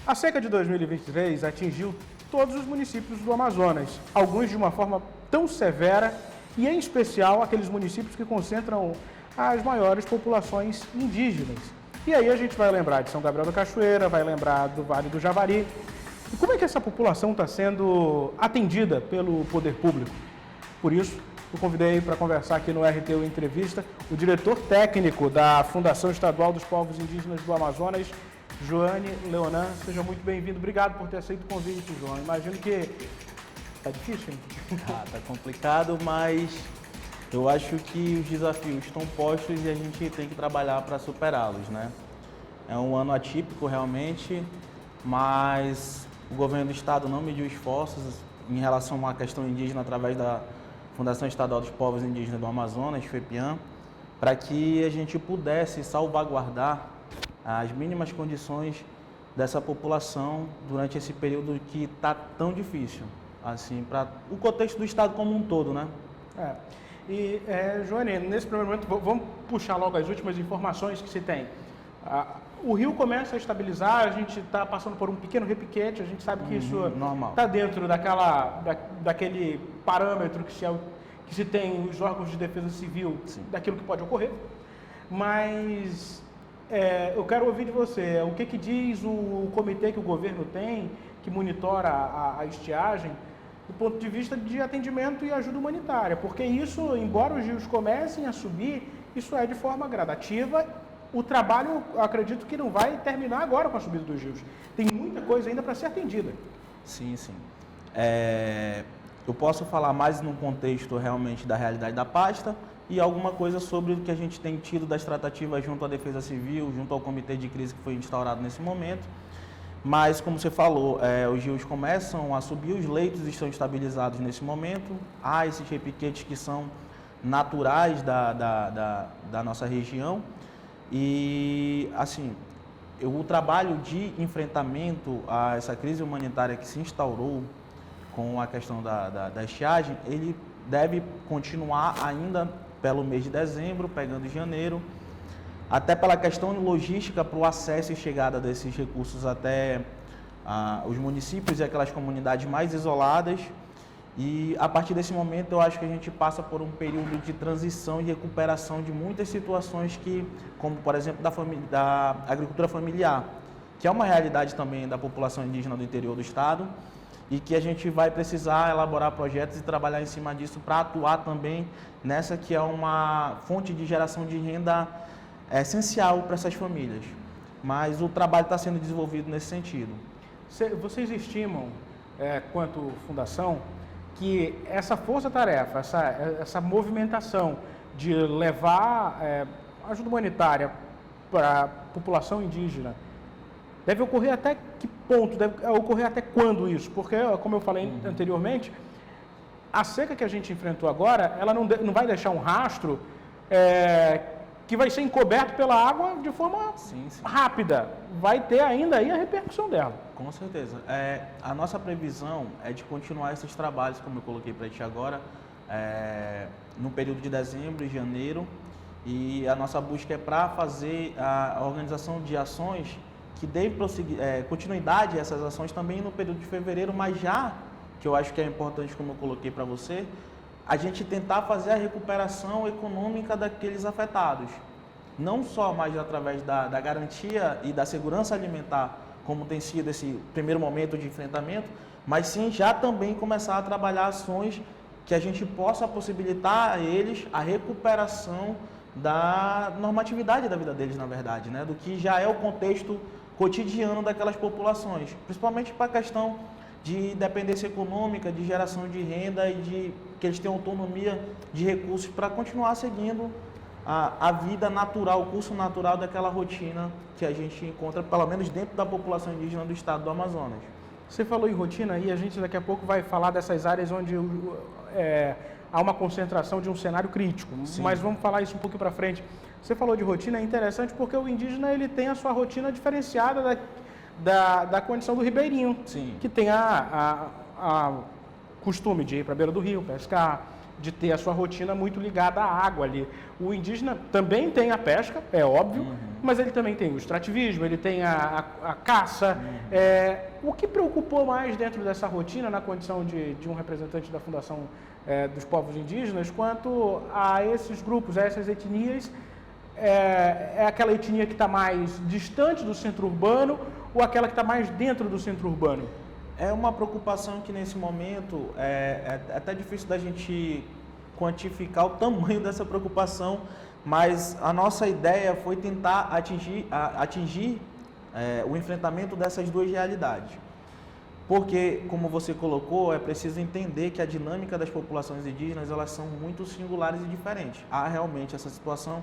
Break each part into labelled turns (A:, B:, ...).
A: A seca de 2023 atingiu todos os municípios do Amazonas, alguns de uma forma tão severa e, em especial, aqueles municípios que concentram as maiores populações indígenas. E aí a gente vai lembrar de São Gabriel da Cachoeira, vai lembrar do Vale do Javari. E como é que essa população está sendo atendida pelo poder público? Por isso, eu convidei para conversar aqui no RTU Entrevista o diretor técnico da Fundação Estadual dos Povos Indígenas do Amazonas, Joane Leonan. Seja muito bem-vindo. Obrigado por ter aceito o convite, João. Imagino que está difícil, hein?
B: Tá complicado, mas eu acho que os desafios estão postos e a gente tem que trabalhar para superá-los, né? É um ano atípico realmente, mas o governo do estado não mediu esforços em relação à questão indígena através da Fundação Estadual dos Povos Indígenas do Amazonas, FEPIAM, para que a gente pudesse salvaguardar as mínimas condições dessa população durante esse período que está tão difícil, assim, para o contexto do estado como um todo, né?
A: Joane, nesse primeiro momento, vamos puxar logo as últimas informações que se tem. O rio começa a estabilizar, a gente está passando por um pequeno repiquete, a gente sabe que isso está dentro daquele parâmetro que se tem os órgãos de defesa civil, daquilo que pode ocorrer. Mas eu quero ouvir de você, o que diz o comitê que o governo tem, que monitora a estiagem, do ponto de vista de atendimento e ajuda humanitária, porque isso, embora os rios comecem a subir, isso é de forma gradativa. O trabalho, eu acredito que não vai terminar agora com a subida dos rios. Tem muita coisa ainda para ser atendida.
B: Sim. Eu posso falar mais no contexto realmente da realidade da pasta e alguma coisa sobre o que a gente tem tido das tratativas junto à Defesa Civil, junto ao comitê de crise que foi instaurado nesse momento. Mas, como você falou, os rios começam a subir, os leitos estão estabilizados nesse momento. Há esses repiquetes que são naturais da nossa região. E, assim, o trabalho de enfrentamento a essa crise humanitária que se instaurou com a questão da estiagem, ele deve continuar ainda pelo mês de dezembro, pegando janeiro, até pela questão logística para o acesso e chegada desses recursos até os municípios e aquelas comunidades mais isoladas. E a partir desse momento eu acho que a gente passa por um período de transição e recuperação de muitas situações como por exemplo da agricultura familiar, que é uma realidade também da população indígena do interior do estado e que a gente vai precisar elaborar projetos e trabalhar em cima disso para atuar também nessa que é uma fonte de geração de renda essencial para essas famílias. Mas o trabalho está sendo desenvolvido nesse sentido.
A: Vocês estimam, quanto fundação, que essa força-tarefa, essa movimentação de levar ajuda humanitária para a população indígena, deve ocorrer até que ponto, deve ocorrer até quando isso? Porque, como eu falei anteriormente, a seca que a gente enfrentou agora, ela não vai deixar um rastro que vai ser encoberto pela água de forma rápida. Vai ter ainda aí a repercussão dela.
B: Com certeza. A nossa previsão é de continuar esses trabalhos, como eu coloquei para ti agora, no período de dezembro e janeiro. E a nossa busca é para fazer a organização de ações que deve prosseguir, continuidade a essas ações também no período de fevereiro, mas já, que eu acho que é importante, como eu coloquei para você, a gente tentar fazer a recuperação econômica daqueles afetados. Não só mais através da garantia e da segurança alimentar, como tem sido esse primeiro momento de enfrentamento, mas sim já também começar a trabalhar ações que a gente possa possibilitar a eles a recuperação da normatividade da vida deles, na verdade, né? Do que já é o contexto cotidiano daquelas populações, principalmente para a questão de dependência econômica, de geração de renda e de que eles tenham autonomia de recursos para continuar seguindo a vida natural, o curso natural daquela rotina que a gente encontra, pelo menos dentro da população indígena do estado do Amazonas.
A: Você falou em rotina e a gente daqui a pouco vai falar dessas áreas onde há uma concentração de um cenário crítico, mas vamos falar isso um pouquinho para frente. Você falou de rotina, é interessante porque o indígena ele tem a sua rotina diferenciada da condição do ribeirinho, que tem a costume de ir para a beira do rio, pescar, de ter a sua rotina muito ligada à água ali. O indígena também tem a pesca, é óbvio, mas ele também tem o extrativismo, ele tem a caça. O que preocupou mais dentro dessa rotina, na condição de um representante da Fundação dos Povos Indígenas, quanto a esses grupos, a essas etnias? É aquela etnia que está mais distante do centro urbano ou aquela que está mais dentro do centro urbano?
B: É uma preocupação que nesse momento é até difícil da gente quantificar o tamanho dessa preocupação, mas a nossa ideia foi tentar atingir o enfrentamento dessas duas realidades. Porque, como você colocou, é preciso entender que a dinâmica das populações indígenas, elas são muito singulares e diferentes. Há realmente essa situação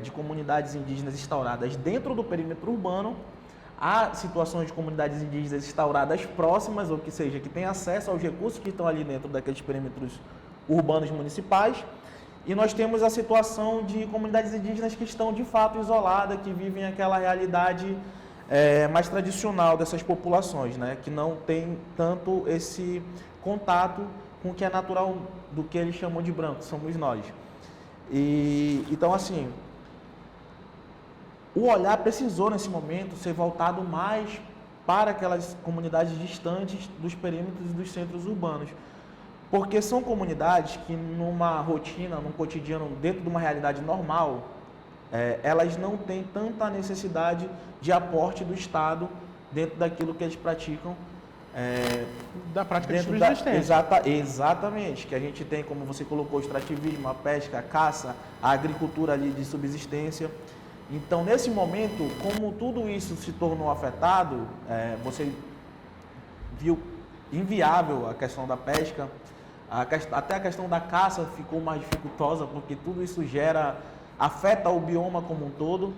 B: de comunidades indígenas instauradas dentro do perímetro urbano, há situações de comunidades indígenas instauradas próximas, ou que seja, que têm acesso aos recursos que estão ali dentro daqueles perímetros urbanos municipais, e nós temos a situação de comunidades indígenas que estão de fato isoladas, que vivem aquela realidade mais tradicional dessas populações, né? Que não tem tanto esse contato com o que é natural do que eles chamam de branco, somos nós. Então, assim, o olhar precisou, nesse momento, ser voltado mais para aquelas comunidades distantes dos perímetros e dos centros urbanos. Porque são comunidades que, numa rotina, num cotidiano, dentro de uma realidade normal, elas não têm tanta necessidade de aporte do Estado dentro daquilo que eles praticam.
A: Da prática de subsistência.
B: Exatamente, que a gente tem, como você colocou, o extrativismo, a pesca, a caça, a agricultura ali de subsistência. Então, nesse momento, como tudo isso se tornou afetado, você viu inviável a questão da pesca, até a questão da caça ficou mais dificultosa, porque tudo isso afeta o bioma como um todo.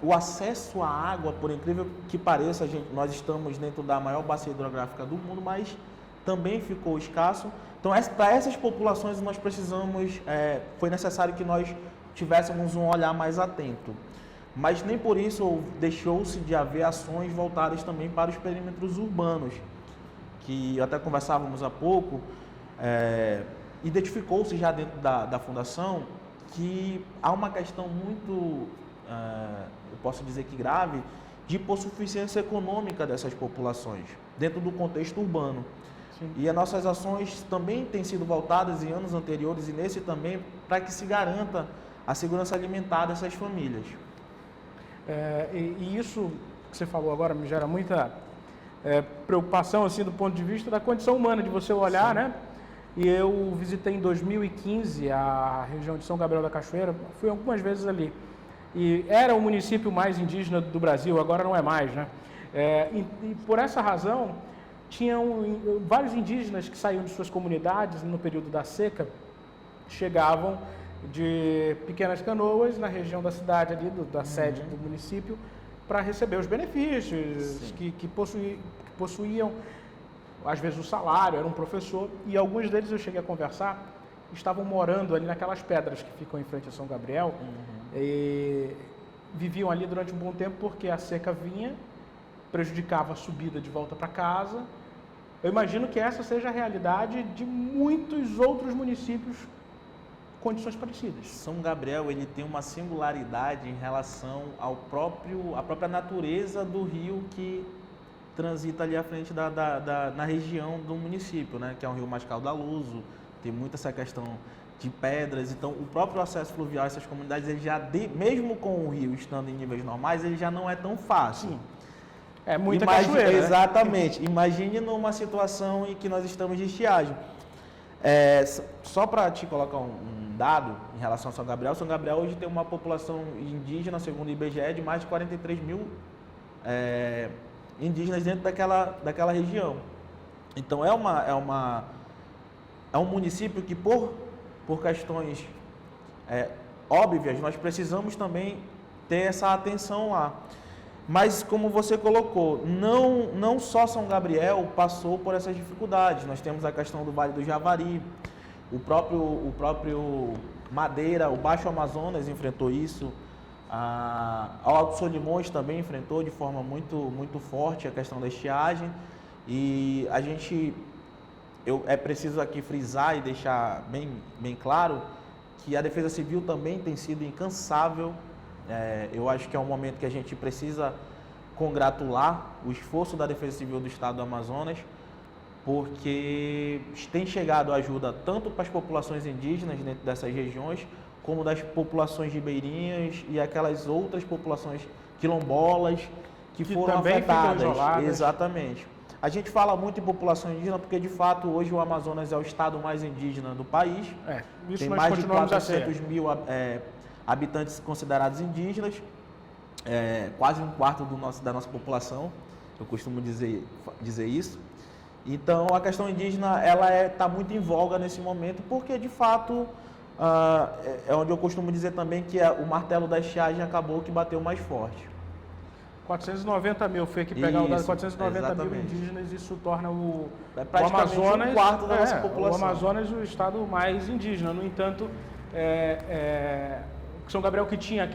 B: O acesso à água, por incrível que pareça, nós estamos dentro da maior bacia hidrográfica do mundo, mas também ficou escasso. Então, para essas populações, nós precisamos, foi necessário que nós tivéssemos um olhar mais atento. Mas nem por isso deixou-se de haver ações voltadas também para os perímetros urbanos, que até conversávamos há pouco, identificou-se já dentro da Fundação que há uma questão muito, eu posso dizer que grave, de hipossuficiência econômica dessas populações, dentro do contexto urbano. Sim. E as nossas ações também têm sido voltadas em anos anteriores e nesse também, para que se garanta a segurança alimentar dessas famílias.
A: E isso que você falou agora me gera muita preocupação, assim, do ponto de vista da condição humana, de você olhar, né? E eu visitei em 2015 a região de São Gabriel da Cachoeira, fui algumas vezes ali. E era o município mais indígena do Brasil, agora não é mais, né? E por essa razão, tinham vários indígenas que saíam de suas comunidades no período da seca, chegavam de pequenas canoas na região da cidade ali, da sede do município, para receber os benefícios que possuíam, às vezes o salário, era um professor, e alguns deles eu cheguei a conversar, estavam morando ali naquelas pedras que ficam em frente a São Gabriel, e viviam ali durante um bom tempo porque a seca vinha, prejudicava a subida de volta para casa. Eu imagino que essa seja a realidade de muitos outros municípios com condições parecidas.
B: São Gabriel, ele tem uma singularidade em relação à própria natureza do rio que transita ali à frente na região do município, né? Que é um rio mais caudaloso, tem muita essa questão de pedras. Então, o próprio acesso fluvial a essas comunidades, ele mesmo com o rio estando em níveis normais, ele já não é tão fácil. Sim.
A: É muita cachoeira, né?
B: Exatamente. Imagine numa situação em que nós estamos de estiagem. Só para te colocar um dado em relação a São Gabriel hoje tem uma população indígena, segundo o IBGE, de mais de 43 mil indígenas dentro daquela região. Então, é um município que, por questões óbvias, nós precisamos também ter essa atenção lá. Mas, como você colocou, não só São Gabriel passou por essas dificuldades. Nós temos a questão do Vale do Javari, o próprio Madeira, o Baixo Amazonas enfrentou isso, o Alto Solimões também enfrentou de forma muito, muito forte a questão da estiagem. E a gente é preciso aqui frisar e deixar bem claro que a Defesa Civil também tem sido incansável. Eu acho que é um momento que a gente precisa congratular o esforço da Defesa Civil do Estado do Amazonas, porque tem chegado ajuda tanto para as populações indígenas dentro dessas regiões, como das populações ribeirinhas e aquelas outras populações quilombolas que foram
A: também
B: afetadas.
A: ficam isoladas.
B: Exatamente. A gente fala muito em população indígena porque, de fato, hoje o Amazonas é o estado mais indígena do país.
A: Isso
B: tem
A: nós
B: mais de
A: continuamos a
B: 400 mil habitantes considerados indígenas, quase um quarto da nossa população, eu costumo dizer isso. Então, a questão indígena ela está muito em voga nesse momento, porque, de fato, é onde eu costumo dizer também que o martelo da estiagem acabou que bateu mais forte.
A: 490 mil, foi aqui pegar o dado, 490
B: exatamente.
A: mil indígenas, isso torna o
B: praticamente
A: Amazonas,
B: um quarto da nossa população.
A: O Amazonas o estado mais indígena. No entanto, São Gabriel, que tinha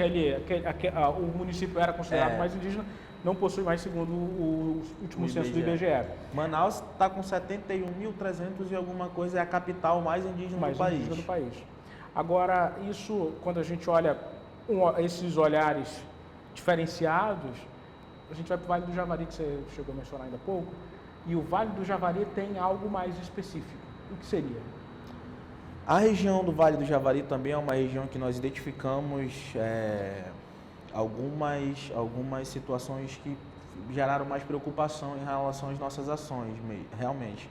A: o município era considerado mais indígena, não possui mais, segundo o último censo do IBGE.
B: Manaus está com 71.300 e alguma coisa, é a capital mais indígena do país.
A: Agora, isso, quando a gente olha esses olhares diferenciados, a gente vai para o Vale do Javari, que você chegou a mencionar ainda há pouco, e o Vale do Javari tem algo mais específico. O que seria?
B: A região do Vale do Javari também é uma região que nós identificamos algumas situações que geraram mais preocupação em relação às nossas ações, realmente.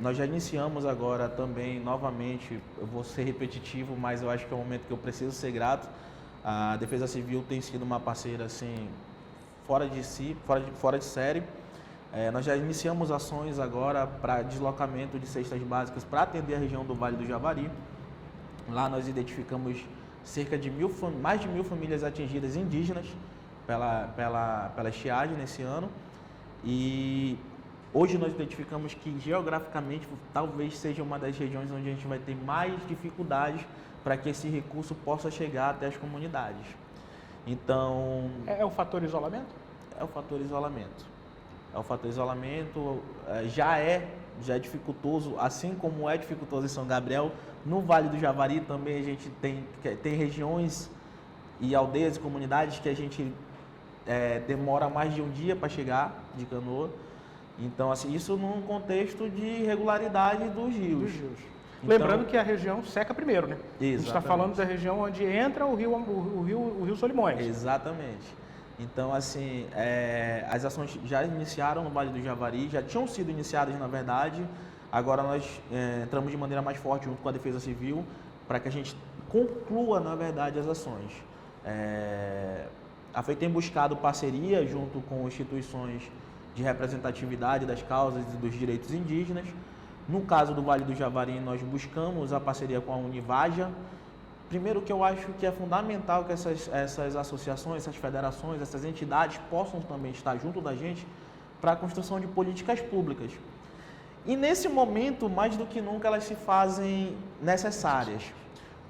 B: Nós já iniciamos agora também, novamente, eu vou ser repetitivo, mas eu acho que é um momento que eu preciso ser grato. A Defesa Civil tem sido uma parceira assim, fora de série. Nós já iniciamos ações agora para deslocamento de cestas básicas para atender a região do Vale do Javari. Lá nós identificamos cerca de mais de 1.000 famílias atingidas indígenas pela estiagem nesse ano. E hoje nós identificamos que geograficamente talvez seja uma das regiões onde a gente vai ter mais dificuldades para que esse recurso possa chegar até as comunidades. Então...
A: É o fator isolamento?
B: É o fator isolamento. Já é dificultoso, assim como é dificultoso em São Gabriel. No Vale do Javari também a gente tem regiões e aldeias e comunidades que a gente demora mais de um dia para chegar de canoa. Então, assim, isso num contexto de irregularidade dos rios. Então,
A: lembrando que a região seca primeiro, né?
B: Exatamente.
A: A gente está falando da região onde entra o rio Solimões.
B: Exatamente. Então, assim, as ações já iniciaram no Vale do Javari, já tinham sido iniciadas, na verdade. Agora nós entramos de maneira mais forte junto com a Defesa Civil para que a gente conclua, na verdade, as ações. A FEI tem buscado parceria junto com instituições de representatividade das causas e dos direitos indígenas. No caso do Vale do Javari, nós buscamos a parceria com a Univaja. Primeiro, que eu acho que é fundamental que essas associações, essas federações, essas entidades possam também estar junto da gente para a construção de políticas públicas. E nesse momento, mais do que nunca, elas se fazem necessárias,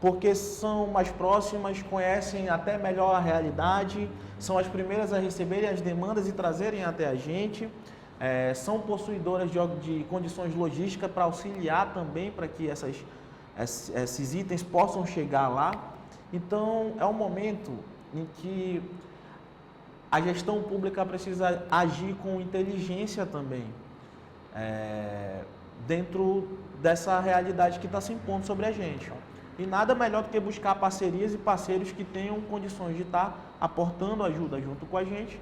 B: porque são mais próximas, conhecem até melhor a realidade, são as primeiras a receberem as demandas e trazerem até a gente. São possuidoras de condições logísticas para auxiliar também para que esses itens possam chegar lá. Então, é um momento em que a gestão pública precisa agir com inteligência também, dentro dessa realidade que está se impondo sobre a gente. E nada melhor do que buscar parcerias e parceiros que tenham condições de estar aportando ajuda junto com a gente,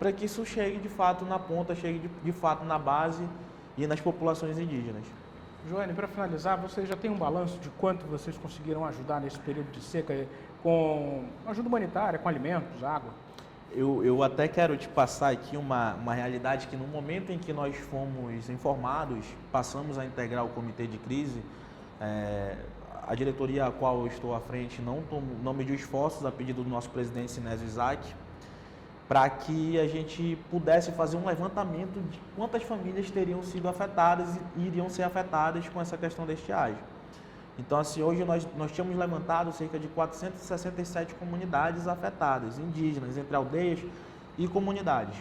B: para que isso chegue de fato na ponta, chegue de fato na base e nas populações indígenas.
A: Joane, para finalizar, você já tem um balanço de quanto vocês conseguiram ajudar nesse período de seca com ajuda humanitária, com alimentos, água?
B: Eu até quero te passar aqui uma realidade que no momento em que nós fomos informados, passamos a integrar o comitê de crise, a diretoria a qual eu estou à frente não mediu esforços a pedido do nosso presidente Sinésio Isaac, para que a gente pudesse fazer um levantamento de quantas famílias teriam sido afetadas e iriam ser afetadas com essa questão da estiagem. Então, assim, hoje nós tínhamos levantado cerca de 467 comunidades afetadas, indígenas, entre aldeias e comunidades.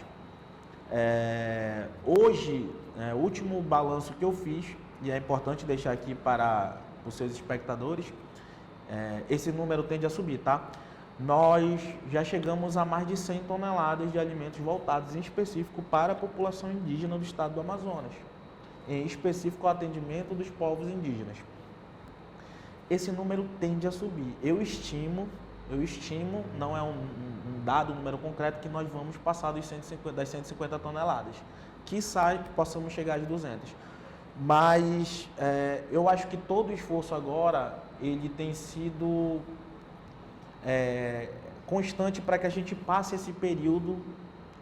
B: Hoje, o último balanço que eu fiz, e é importante deixar aqui para os seus espectadores, esse número tende a subir, tá? Nós já chegamos a mais de 100 toneladas de alimentos voltados em específico para a população indígena do estado do Amazonas, em específico o atendimento dos povos indígenas. Esse número tende a subir. Eu estimo, não é um dado, um número concreto, que nós vamos passar das 150 toneladas, quiçá que possamos chegar às 200. Mas eu acho que todo o esforço agora, ele tem sido constante para que a gente passe esse período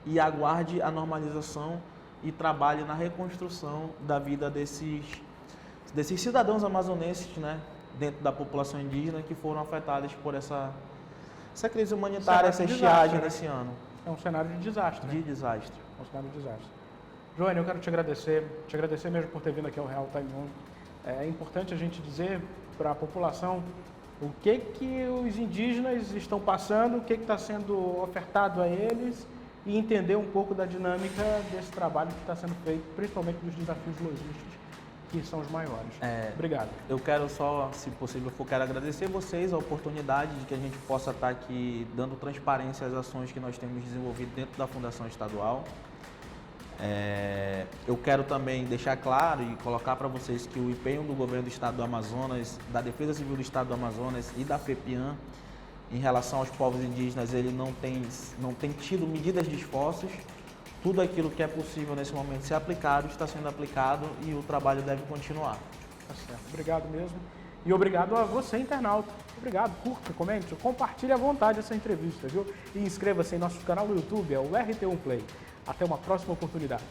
B: e aguarde a normalização e trabalhe na reconstrução da vida desses cidadãos amazonenses, né, dentro da população indígena, que foram afetados por essa crise humanitária, essa estiagem nesse ano.
A: É um cenário de desastre.
B: De desastre.
A: É um cenário de desastre. Joane, eu quero te agradecer mesmo por ter vindo aqui ao Real Time 1. É importante a gente dizer para a população o que os indígenas estão passando, o que está sendo ofertado a eles e entender um pouco da dinâmica desse trabalho que está sendo feito, principalmente dos desafios logísticos, que são os maiores. Obrigado.
B: Eu quero só, se possível, quero agradecer vocês a oportunidade de que a gente possa estar aqui dando transparência às ações que nós temos desenvolvido dentro da Fundação Estadual. Eu quero também deixar claro e colocar para vocês que o empenho do governo do Estado do Amazonas, da Defesa Civil do Estado do Amazonas e da FEPIAM em relação aos povos indígenas, ele não tem tido medidas de esforços. Tudo aquilo que é possível nesse momento ser aplicado está sendo aplicado e o trabalho deve continuar.
A: Tá certo. Obrigado mesmo. E obrigado a você, internauta. Obrigado, curta, comente, compartilhe à vontade essa entrevista, viu? E inscreva-se em nosso canal no YouTube, é o RT1 Play. Até uma próxima oportunidade.